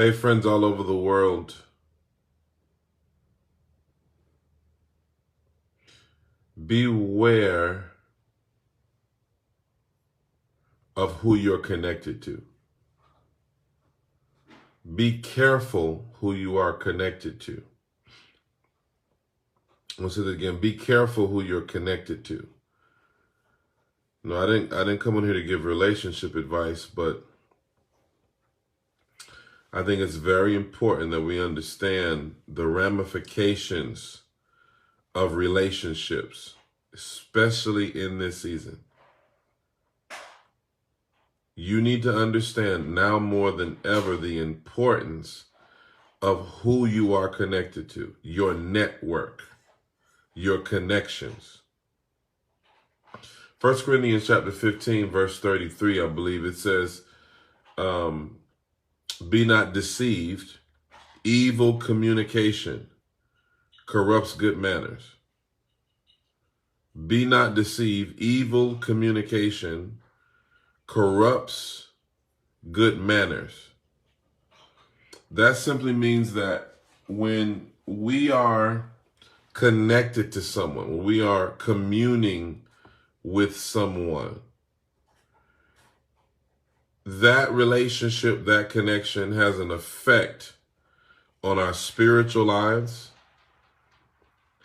Hey, friends all over the world. Beware of who you're connected to. Be careful who you are connected to. I'll say that again. Be careful who you're connected to. No, I didn't come in here to give relationship advice, but I think it's very important that we understand the ramifications of relationships, especially in this season. You need to understand now more than ever the importance of who you are connected to, your network, your connections. 1 Corinthians chapter 15, verse 33, I believe it says, be not deceived. Evil communication corrupts good manners. Be not deceived. Evil communication corrupts good manners. That simply means that when we are connected to someone, when we are communing with someone, that relationship, that connection has an effect on our spiritual lives,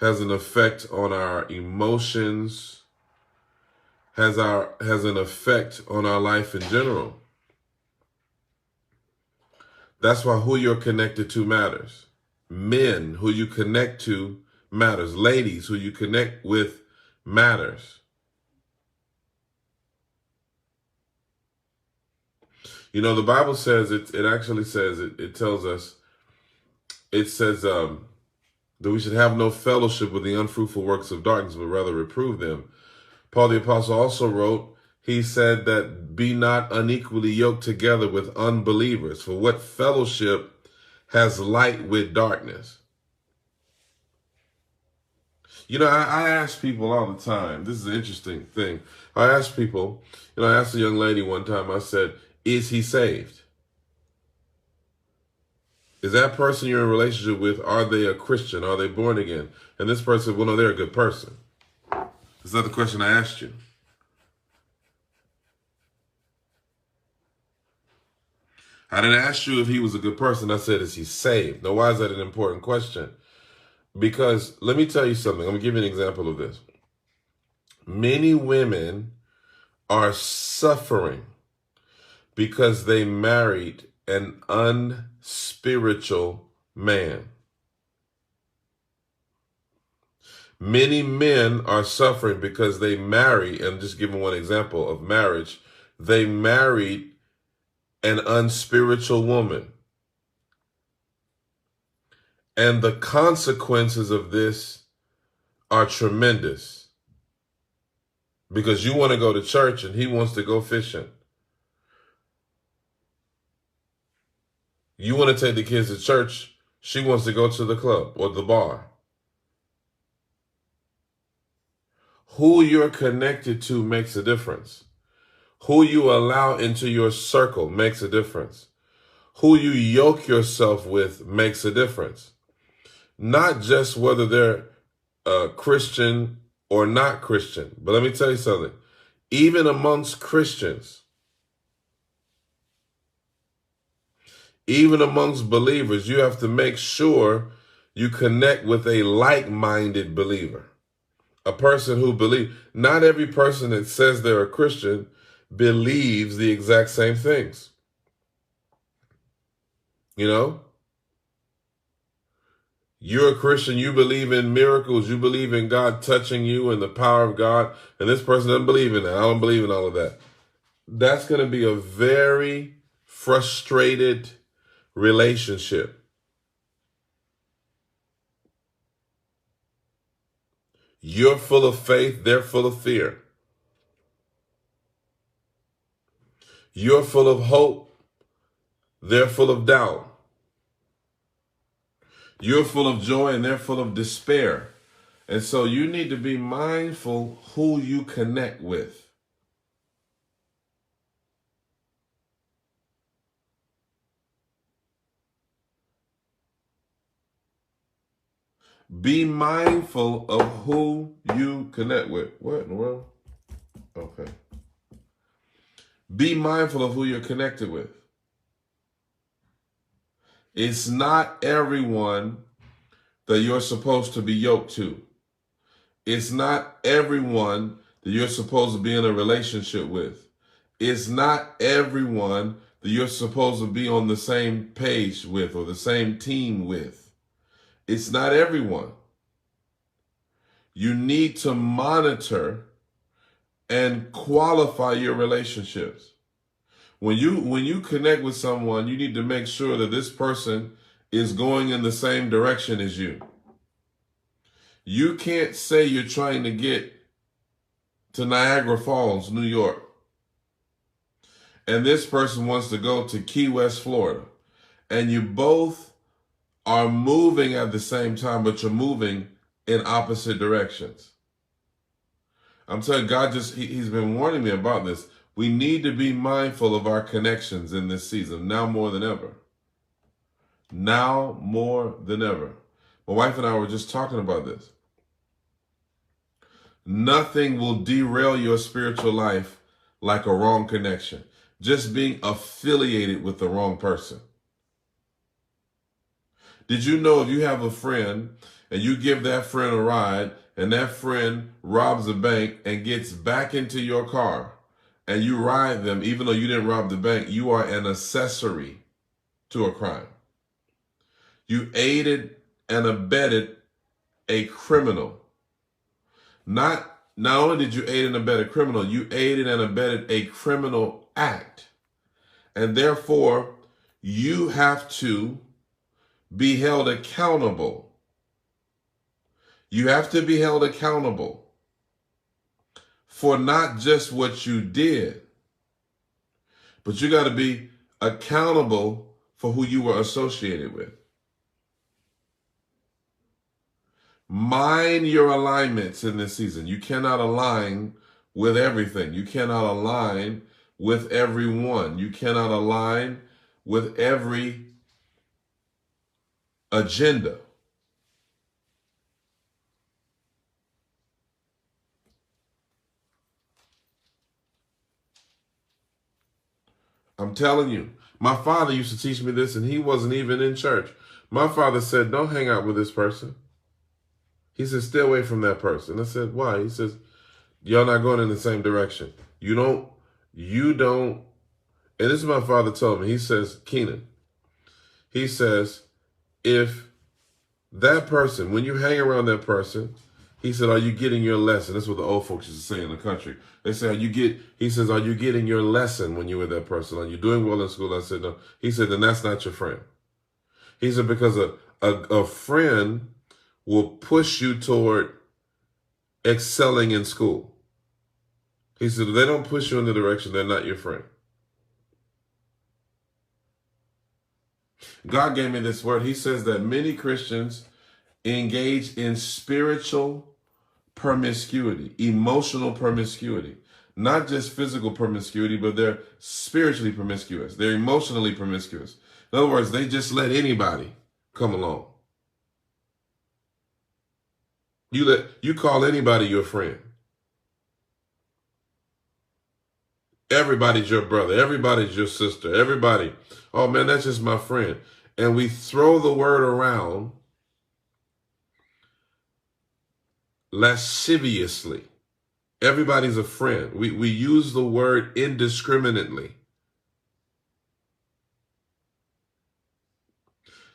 has an effect on our emotions, has an effect on our life in general. That's why who you're connected to matters. Men, who you connect to matters. Ladies, who you connect with matters. You know, the Bible says, it actually says, it tells us, it says that we should have no fellowship with the unfruitful works of darkness, but rather reprove them. Paul the Apostle also wrote, he said that be not unequally yoked together with unbelievers. For what fellowship has light with darkness? You know, I ask people all the time, this is an interesting thing. I ask people, I asked a young lady one time, I said, is he saved? Is that person you're in a relationship with, are they a Christian? Are they born again? And this person said, well, no, they're a good person. Is that the question I asked you? I didn't ask you if he was a good person. I said, is he saved? Now, why is that an important question? Because let me tell you something. I'm going to give you an example of this. Many women are suffering because they married an unspiritual man. Many men are suffering because they marry, and just giving one example of marriage, they married an unspiritual woman. And the consequences of this are tremendous. Because you want to go to church and he wants to go fishing. You want to take the kids to church, she wants to go to the club or the bar. Who you're connected to makes a difference. Who you allow into your circle makes a difference. Who you yoke yourself with makes a difference. Not just whether they're Christian or not Christian. But let me tell you something. Even amongst Christians, even amongst believers, you have to make sure you connect with a like-minded believer. A person who believes. Not every person that says they're a Christian believes the exact same things. You know? You're a Christian, you believe in miracles, you believe in God touching you and the power of God, and this person doesn't believe in that. I don't believe in all of that. That's going to be a very frustrated relationship. You're full of faith, they're full of fear. You're full of hope, they're full of doubt. You're full of joy and they're full of despair. And so you need to be mindful who you connect with. Be mindful of who you connect with. What in the world? Okay. Be mindful of who you're connected with. It's not everyone that you're supposed to be yoked to. It's not everyone that you're supposed to be in a relationship with. It's not everyone that you're supposed to be on the same page with or the same team with. It's not everyone. You need to monitor and qualify your relationships. When you connect with someone, you need to make sure that this person is going in the same direction as you. You can't say you're trying to get to Niagara Falls, New York, and this person wants to go to Key West, Florida, and you both are moving at the same time, but you're moving in opposite directions. I'm telling you, God he's been warning me about this. We need to be mindful of our connections in this season, now more than ever. Now more than ever. My wife and I were just talking about this. Nothing will derail your spiritual life like a wrong connection. Just being affiliated with the wrong person. Did you know if you have a friend and you give that friend a ride and that friend robs a bank and gets back into your car and you ride them, even though you didn't rob the bank, you are an accessory to a crime. You aided and abetted a criminal. Not only did you aid and abet a criminal, you aided and abetted a criminal act. And therefore, you have to be held accountable. You have to be held accountable for not just what you did, but you got to be accountable for who you were associated with. Mind your alignments in this season. You cannot align with everything. You cannot align with everyone. You cannot align with every agenda. I'm telling you, my father used to teach me this, and he wasn't even in church. My father said, don't hang out with this person. He said, stay away from that person. I said, why? He says, y'all not going in the same direction. You don't, and this is my father told me. He says, Keenan, he says, if that person, when you hang around that person, he said, are you getting your lesson? That's what the old folks used to say in the country. They say, he says, are you getting your lesson when you're with that person? Are you doing well in school? I said, no. He said, then that's not your friend. He said, because a friend will push you toward excelling in school. He said, if they don't push you in the direction, they're not your friend. God gave me this word. He says that many Christians engage in spiritual promiscuity, emotional promiscuity, not just physical promiscuity, but they're spiritually promiscuous. They're emotionally promiscuous. In other words, they just let anybody come along. You call anybody your friend. Everybody's your brother. Everybody's your sister. Everybody, oh man, that's just my friend. And we throw the word around lasciviously. Everybody's a friend. We use the word indiscriminately.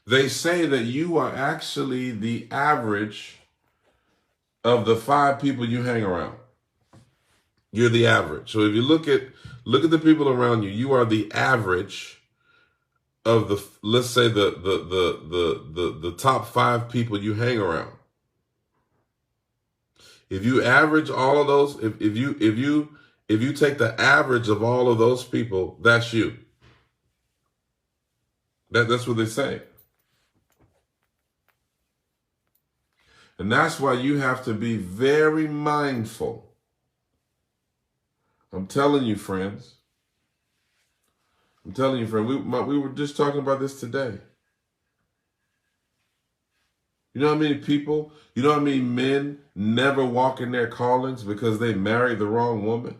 They say that you are actually the average of the 5 people you hang around. You're the average. So if you look at the people around you, you are the average of the, let's say the top 5 people you hang around. If you average all of those, if you take the average of all of those people, that's you. That's what they say. And that's why you have to be very mindful. I'm telling you, friends. I'm telling you, friend. We were just talking about this today. You know how many people, you know how many men never walk in their callings because they married the wrong woman?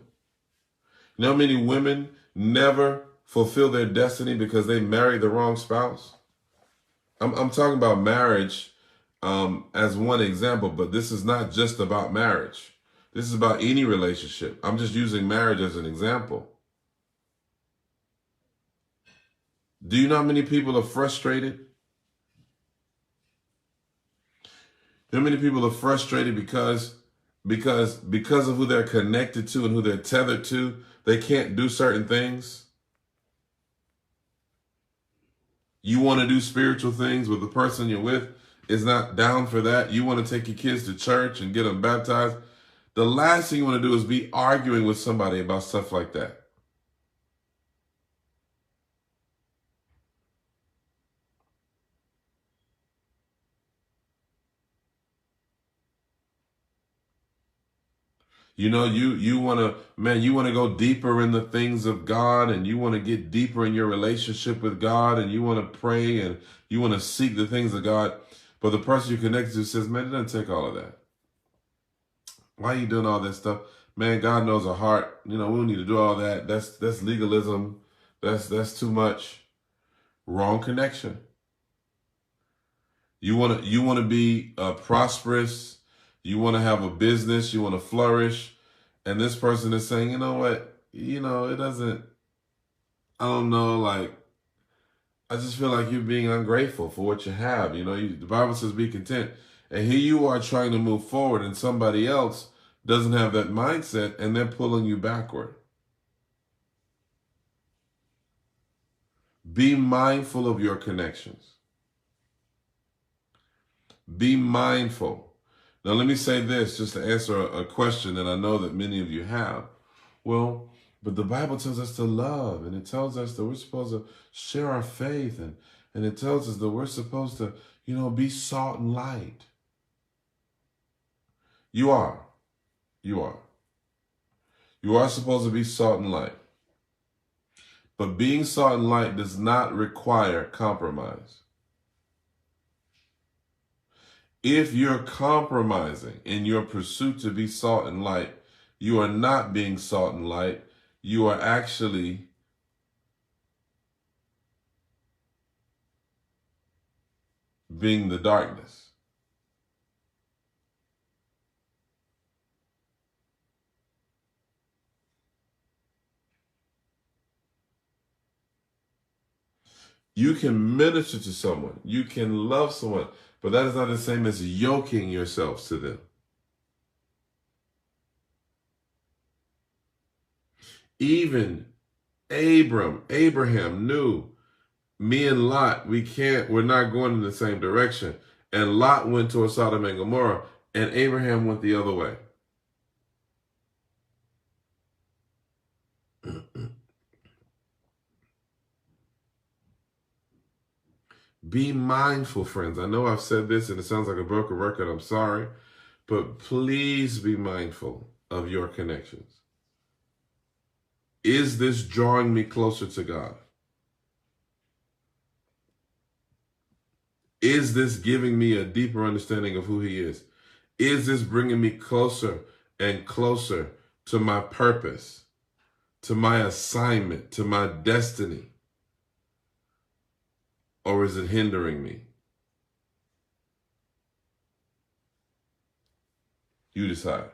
You know how many women never fulfill their destiny because they married the wrong spouse? I'm talking about marriage as one example, but this is not just about marriage. This is about any relationship. I'm just using marriage as an example. Do you know how many people are frustrated? How many people are frustrated because of who they're connected to and who they're tethered to, they can't do certain things? You want to do spiritual things with the person you're with is not down for that. You want to take your kids to church and get them baptized. The last thing you want to do is be arguing with somebody about stuff like that. You know, you want to go deeper in the things of God, and you want to get deeper in your relationship with God, and you want to pray and you want to seek the things of God. But the person you're connected to says, man, it doesn't take all of that. Why are you doing all that stuff? Man, God knows our heart. You know, we don't need to do all that. That's legalism. That's too much. Wrong connection. You want to be prosperous. You want to have a business. You want to flourish. And this person is saying, you know what? You know, it doesn't, I don't know, like, I just feel like you're being ungrateful for what you have. You know, the Bible says be content. And here you are trying to move forward, and somebody else doesn't have that mindset, and they're pulling you backward. Be mindful of your connections. Be mindful. Now, let me say this just to answer a question that I know that many of you have. Well, but the Bible tells us to love, and it tells us that we're supposed to share our faith, and it tells us that we're supposed to, you know, be salt and light. You are. You are. You are supposed to be salt and light. But being salt and light does not require compromise. If you're compromising in your pursuit to be salt and light, you are not being salt and light. You are actually being the darkness. You can minister to someone. You can love someone. But that is not the same as yoking yourselves to them. Even Abraham knew, me and Lot, we're not going in the same direction. And Lot went towards Sodom and Gomorrah, and Abraham went the other way. Be mindful, friends. I know I've said this and it sounds like a broken record. I'm sorry. But please be mindful of your connections. Is this drawing me closer to God? Is this giving me a deeper understanding of who He is? Is this bringing me closer and closer to my purpose, to my assignment, to my destiny? Or is it hindering me? You decide.